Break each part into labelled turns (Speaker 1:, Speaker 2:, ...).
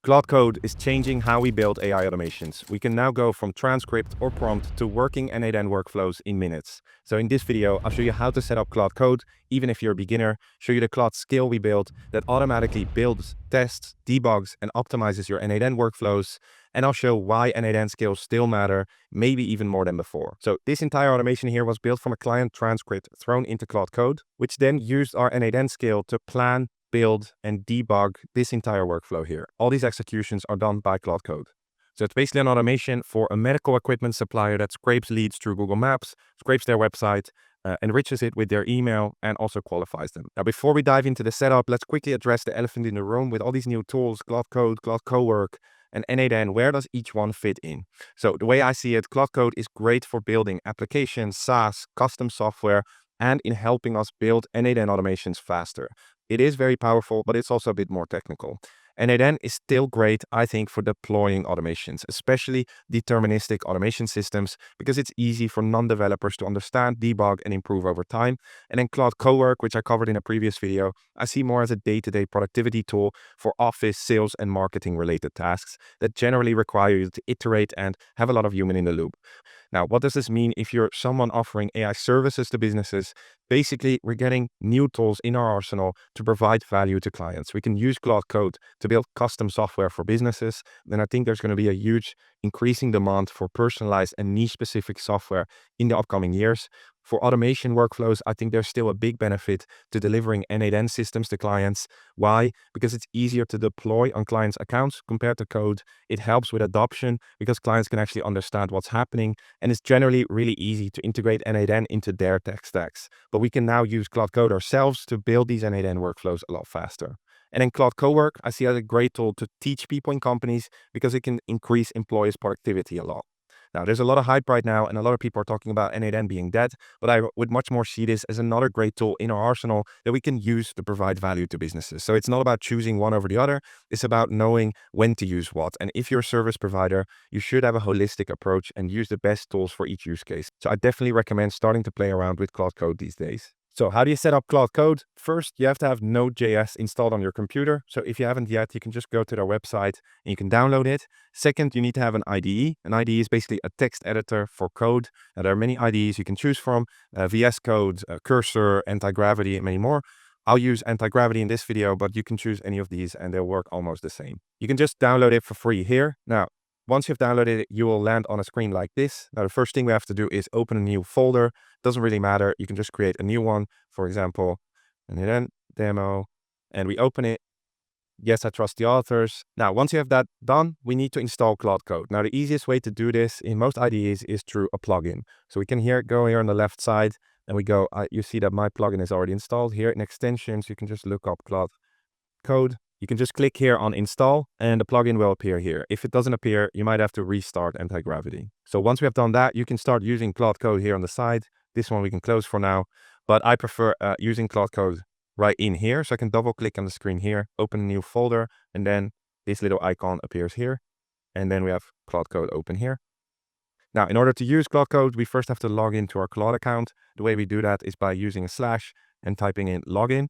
Speaker 1: Claude Code is changing how we build AI automations. We can now go from transcript or prompt to working N8N workflows in minutes. So in this video, I'll show you how to set up Claude Code, even if you're a beginner, show you the Claude skill we built that automatically builds, tests, debugs, and optimizes your N8N workflows. And I'll show why N8N skills still matter, maybe even more than before. So this entire automation here was built from a client transcript thrown into Claude Code, which then used our N8N skill to plan, build, and debug this entire workflow here. All these executions are done by Claude Code. So it's basically an automation for a medical equipment supplier that scrapes leads through Google Maps, scrapes their website, enriches it with their email, and also qualifies them. Now, before we dive into the setup, let's quickly address the elephant in the room with all these new tools, Claude Code, Claude Cowork, and N8N. Where does each one fit in? So the way I see it, Claude Code is great for building applications, SaaS, custom software, and in helping us build N8N automations faster. It is very powerful, but it's also a bit more technical. N8N is still great, I think, for deploying automations, especially deterministic automation systems, because it's easy for non-developers to understand, debug, and improve over time. And then Claude Cowork, which I covered in a previous video, I see more as a day-to-day productivity tool for office, sales, and marketing-related tasks that generally require you to iterate and have a lot of human in the loop. Now, what does this mean if you're someone offering AI services to businesses? Basically, we're getting new tools in our arsenal to provide value to clients. We can use Claude Code to build custom software for businesses. Then I think there's going to be a huge increasing demand for personalized and niche-specific software in the upcoming years. For automation workflows, I think there's still a big benefit to delivering N8N systems to clients. Why? Because it's easier to deploy on clients' accounts compared to code. It helps with adoption because clients can actually understand what's happening, and it's generally really easy to integrate N8N into their tech stacks. But we can now use Claude Code ourselves to build these N8N workflows a lot faster. And then Claude Cowork, I see as a great tool to teach people in companies because it can increase employees' productivity a lot. Now, there's a lot of hype right now, and a lot of people are talking about N8N being dead, but I would much more see this as another great tool in our arsenal that we can use to provide value to businesses. So it's not about choosing one over the other. It's about knowing when to use what. And if you're a service provider, you should have a holistic approach and use the best tools for each use case. So I definitely recommend starting to play around with Claude Code these days. So how do you set up Claude Code? First, you have to have Node.js installed on your computer. So if you haven't yet, you can just go to their website and you can download it. Second, you need to have an IDE. An IDE is basically a text editor for code. Now, there are many IDEs you can choose from, VS Code, Cursor, Anti-Gravity, and many more. I'll use Anti-Gravity in this video, but you can choose any of these and they'll work almost the same. You can just download it for free here. Now, once you've downloaded it, you will land on a screen like this. Now, the first thing we have to do is open a new folder. Doesn't really matter. You can just create a new one, for example, and then demo, and we open it. Yes, I trust the authors. Now, once you have that done, we need to install Claude Code. Now, the easiest way to do this in most IDEs is through a plugin. So we can go here on the left side and we go, you see that my plugin is already installed here in extensions. You can just look up Claude Code. You can just click here on install and the plugin will appear here. If it doesn't appear, you might have to restart Anti-Gravity. So once we have done that, you can start using Claude Code here on the side. This one we can close for now, but I prefer using Claude Code right in here. So I can double click on the screen here, open a new folder, and then this little icon appears here. And then we have Claude Code open here. Now, in order to use Claude Code, we first have to log into our Claude account. The way we do that is by using a slash and typing in login.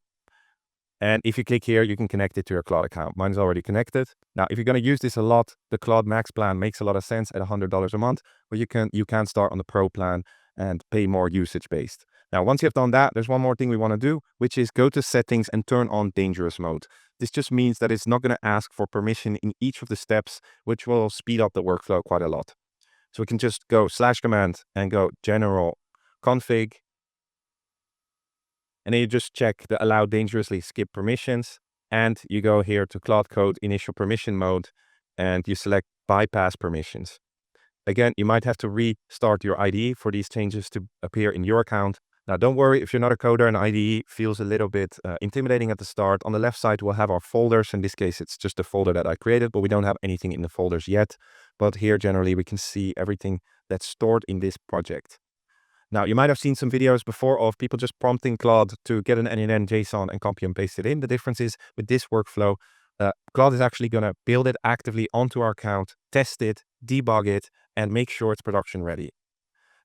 Speaker 1: And if you click here, you can connect it to your Claude account. Mine is already connected. Now, if you're going to use this a lot, the Claude Max plan makes a lot of sense at $100 a month, but you can start on the Pro plan and pay more usage based. Now, once you have done that, there's one more thing we want to do, which is go to settings and turn on dangerous mode. This just means that it's not going to ask for permission in each of the steps, which will speed up the workflow quite a lot. So we can just go /command and go general config. And then you just check the allow dangerously skip permissions. And you go here to Claude Code initial permission mode and you select bypass permissions. Again, you might have to restart your IDE for these changes to appear in your account. Now, don't worry if you're not a coder and IDE feels a little bit intimidating at the start. On the left side, we'll have our folders. In this case, it's just a folder that I created, but we don't have anything in the folders yet. But here, generally, we can see everything that's stored in this project. Now, you might have seen some videos before of people just prompting Claude to get an N8N JSON and copy and paste it in. The difference is with this workflow, Claude is actually going to build it actively onto our account, test it, debug it, and make sure it's production ready.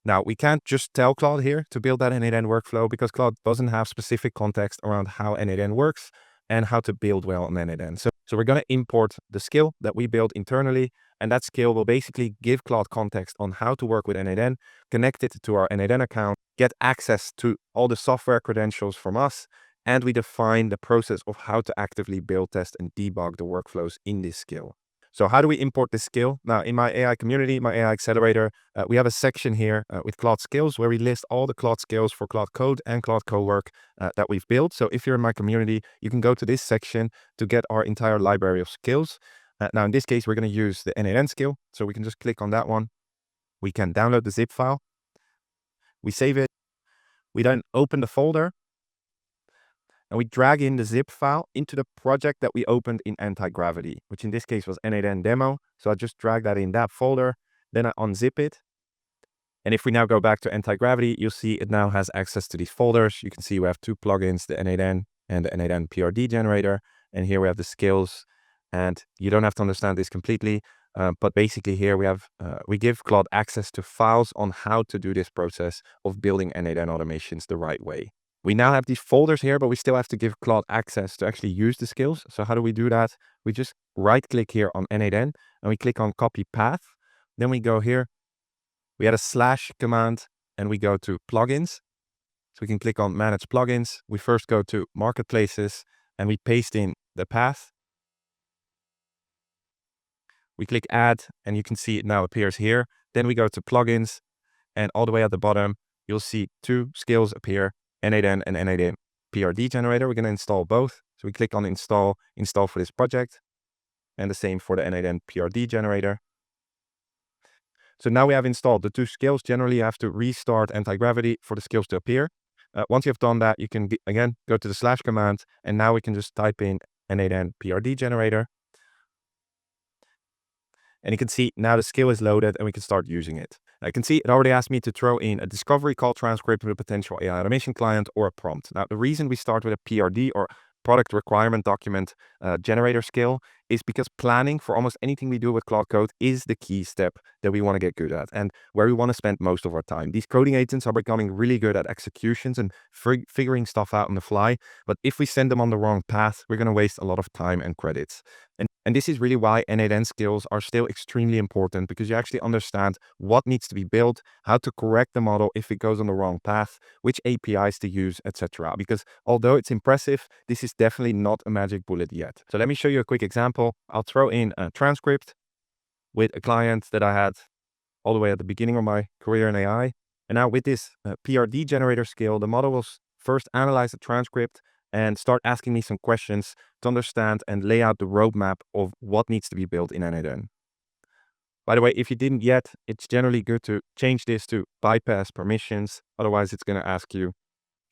Speaker 1: Now, we can't just tell Claude here to build that N8N workflow because Claude doesn't have specific context around how N8N works. and how to build well on N8N. So we're going to import the skill that we built internally, and that skill will basically give Claude context on how to work with N8N, connect it to our N8N account, get access to all the software credentials from us, and we define the process of how to actively build, test, and debug the workflows in this skill. So how do we import this skill? Now, in my AI community, my AI Accelerator, we have a section here with Claude skills where we list all the Claude skills for Claude Code and Claude Cowork that we've built. So if you're in my community, you can go to this section to get our entire library of skills. Now, in this case, we're going to use the N8N skill. So we can just click on that one. We can download the zip file. We save it. We then open the folder. And we drag in the zip file into the project that we opened in anti-gravity, which in this case was N8N demo. So I just drag that in that folder, then I unzip it. And if we now go back to anti-gravity, you'll see it now has access to these folders. You can see we have two plugins, the N8N and the N8N PRD generator. And here we have the skills, and you don't have to understand this completely. But basically here we give Claude access to files on how to do this process of building N8N automations the right way. We now have these folders here, but we still have to give Claude access to actually use the skills. So how do we do that? We just right click here on N8N and we click on copy path. Then we go here, we add a slash command and we go to plugins. So we can click on manage plugins. We first go to marketplaces and we paste in the path. We click add and you can see it now appears here. Then we go to plugins and all the way at the bottom, you'll see two skills appear. N8N and N8N PRD generator. We're going to install both. So we click on install for this project, and the same for the N8N PRD generator. So now we have installed the two skills. Generally, you have to restart anti-gravity for the skills to appear. Once you have done that, you can again go to the slash command, and now we can just type in N8N PRD generator. And you can see now the skill is loaded and we can start using it. I can see it already asked me to throw in a discovery call transcript with a potential AI automation client or a prompt. Now, the reason we start with a PRD or product requirement document generator skill is because planning for almost anything we do with Claude Code is the key step that we want to get good at and where we want to spend most of our time. These coding agents are becoming really good at executions and figuring stuff out on the fly. But if we send them on the wrong path, we're going to waste a lot of time and credits. And this is really why N8N skills are still extremely important, because you actually understand what needs to be built, how to correct the model if it goes on the wrong path, which APIs to use, etc. Because although it's impressive, this is definitely not a magic bullet yet. So let me show you a quick example. I'll throw in a transcript with a client that I had all the way at the beginning of my career in AI. And now with this PRD generator skill, the model will first analyze the transcript and start asking me some questions to understand and lay out the roadmap of what needs to be built in N8N. By the way, if you didn't yet, it's generally good to change this to bypass permissions. Otherwise, it's going to ask you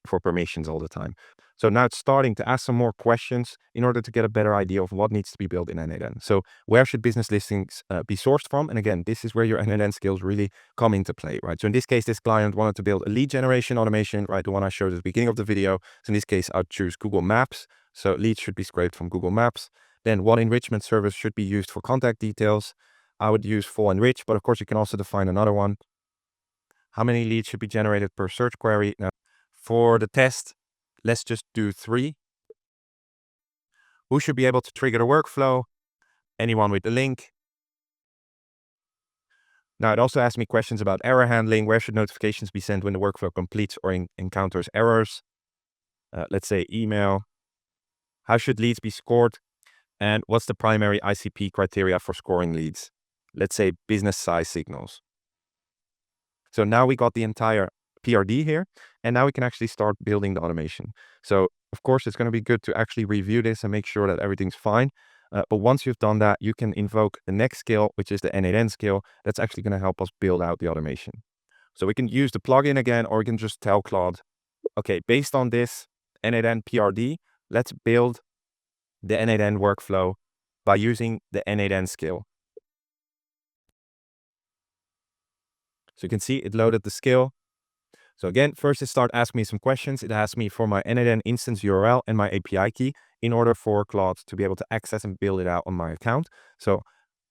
Speaker 1: for permissions all the time. So now it's starting to ask some more questions in order to get a better idea of what needs to be built in N8N. So where should business listings be sourced from? And again, this is where your N8N skills really come into play, right? So in this case, this client wanted to build a lead generation automation, right? The one I showed at the beginning of the video. So in this case, I'll choose Google Maps. So leads should be scraped from Google Maps. Then what enrichment service should be used for contact details? I would use full enrich, but of course you can also define another one. How many leads should be generated per search query? Now, for the test, let's just do 3. Who should be able to trigger the workflow? Anyone with the link. Now, it also asks me questions about error handling. Where should notifications be sent when the workflow completes or encounters errors? Let's say email. How should leads be scored? And what's the primary ICP criteria for scoring leads? Let's say business size signals. So now we got the entire PRD here, and now we can actually start building the automation. So of course, it's going to be good to actually review this and make sure that everything's fine. But once you've done that, you can invoke the next skill, which is the N8N skill. That's actually going to help us build out the automation. So we can use the plugin again, or we can just tell Claude, okay, based on this N8N PRD, let's build the N8N workflow by using the N8N skill. So you can see it loaded the skill. So again, first it started asking me some questions. It asked me for my N8N instance URL and my API key in order for Claude to be able to access and build it out on my account. So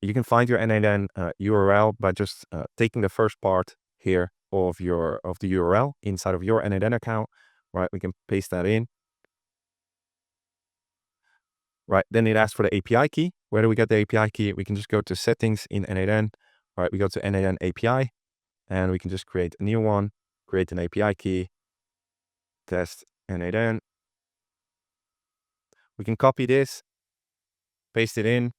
Speaker 1: you can find your N8N URL by just taking the first part here of the URL inside of your N8N account, right? We can paste that in. right? Then it asks for the API key. Where do we get the API key? We can just go to settings in N8N. All right, we go to N8N API and we can just create a new one, create an API key, test N8N. We can copy this, paste it in.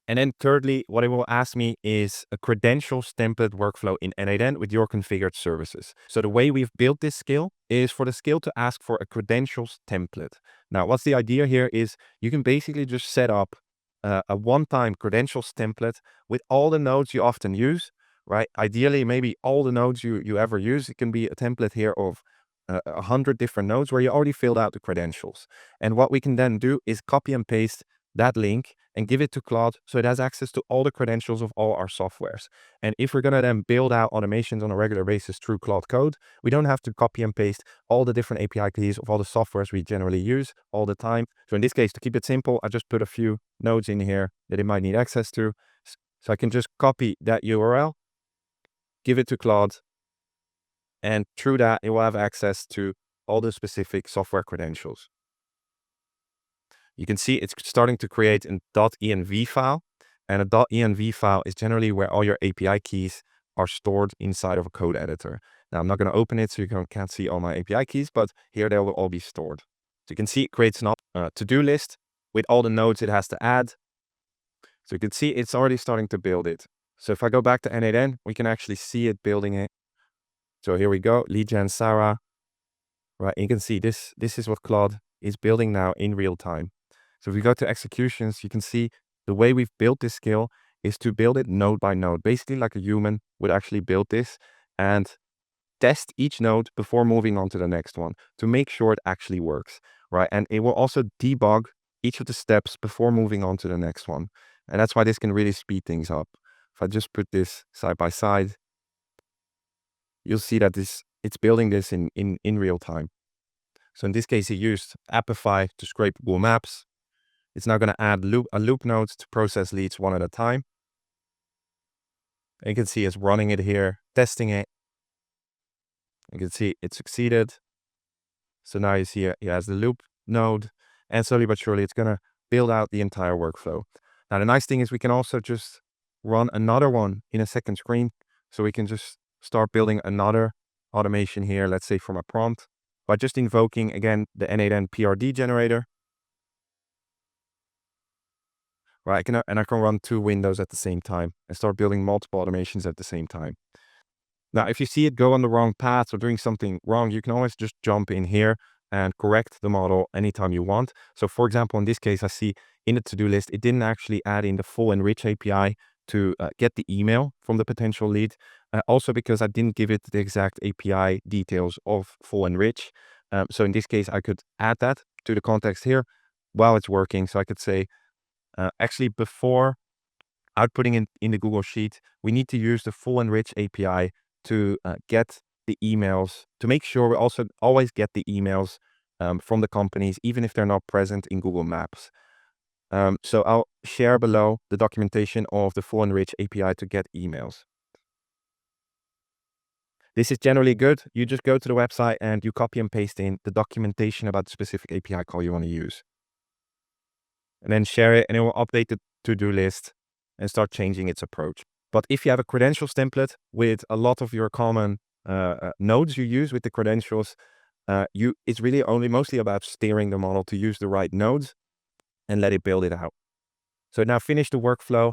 Speaker 1: And then thirdly, what it will ask me is a credentials template workflow in N8N with your configured services. So the way we've built this skill is for the skill to ask for a credentials template. Now, what's the idea here is you can basically just set up a one-time credentials template with all the nodes you often use, right? Ideally, maybe all the nodes you ever use. It can be a template here of 100 different nodes where you already filled out the credentials. And what we can then do is copy and paste that link and give it to Claude so it has access to all the credentials of all our softwares. And if we're going to then build out automations on a regular basis through Claude Code, we don't have to copy and paste all the different API keys of all the softwares we generally use all the time. So in this case, to keep it simple, I just put a few nodes in here that it might need access to. So I can just copy that URL, give it to Claude, and through that, it will have access to all the specific software credentials. You can see it's starting to create a .env file, and a .env file is generally where all your API keys are stored inside of a code editor. Now, I'm not going to open it so you can't see all my API keys, but here they will all be stored. So you can see it creates an to-do list with all the nodes it has to add. So you can see it's already starting to build it. So if I go back to N8N, we can actually see it building it. So here we go, lead gen Sarah, right? And you can see this is what Claude is building now in real time. So if we go to executions, you can see the way we've built this skill is to build it node by node, basically like a human would actually build this and test each node before moving on to the next one to make sure it actually works, right? And it will also debug each of the steps before moving on to the next one. And that's why this can really speed things up. If I just put this side by side, you'll see that it's building this in real time. So in this case, he used Appify to scrape Google Maps. It's now going to add a loop node to process leads one at a time. And you can see it's running it here, testing it. You can see it succeeded. So now you see it has the loop node, and slowly but surely it's going to build out the entire workflow. Now, the nice thing is we can also just run another one in a second screen. So we can just start building another automation here, let's say from a prompt, by just invoking, again, the N8N PRD generator. Right, I can run two windows at the same time and start building multiple automations at the same time. Now, if you see it go on the wrong path or doing something wrong, you can always just jump in here and correct the model anytime you want. So for example, in this case, I see in the to-do list, it didn't actually add in the full enrich API to get the email from the potential lead. Also because I didn't give it the exact API details of full enrich. So in this case, I could add that to the context here while it's working. So I could say, actually, before outputting in the Google Sheet, we need to use the full enrich API to get the emails, to make sure we also always get the emails from the companies, even if they're not present in Google Maps. So I'll share below the documentation of the full enrich API to get emails. This is generally good. You just go to the website and you copy and paste in the documentation about the specific API call you want to use. And then share it, and it will update the to-do list and start changing its approach. But if you have a credentials template with a lot of your common nodes you use with the credentials, it's really mostly about steering the model to use the right nodes and let it build it out. So it now finished the workflow.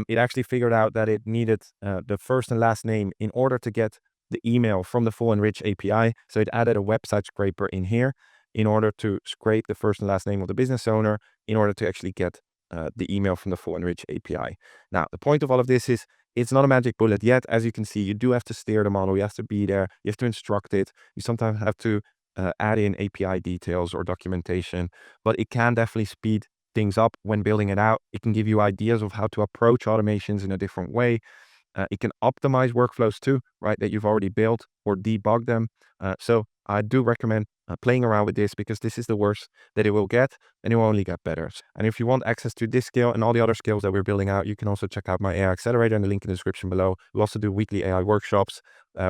Speaker 1: It actually figured out that it needed the first and last name in order to get the email from the full enrich API. So it added a website scraper in here in order to scrape the first and last name of the business owner in order to actually get the email from the full enrich API. Now, the point of all of this is it's not a magic bullet yet. As you can see, you do have to steer the model. You have to be there. You have to instruct it. You sometimes have to add in API details or documentation, but it can definitely speed things up when building it out. It can give you ideas of how to approach automations in a different way. It can optimize workflows too, right, that you've already built or debug them. So I do recommend playing around with this because this is the worst that it will get, and it will only get better. And if you want access to this skill and all the other skills that we're building out, you can also check out my AI Accelerator in the link in the description below. We also do weekly AI workshops.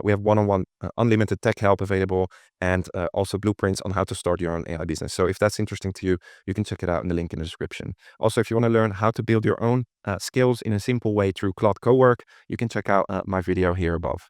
Speaker 1: We have one-on-one unlimited tech help available, and also blueprints on how to start your own AI business. So if that's interesting to you, you can check it out in the link in the description. Also, if you want to learn how to build your own skills in a simple way through Claude Cowork, you can check out my video here above.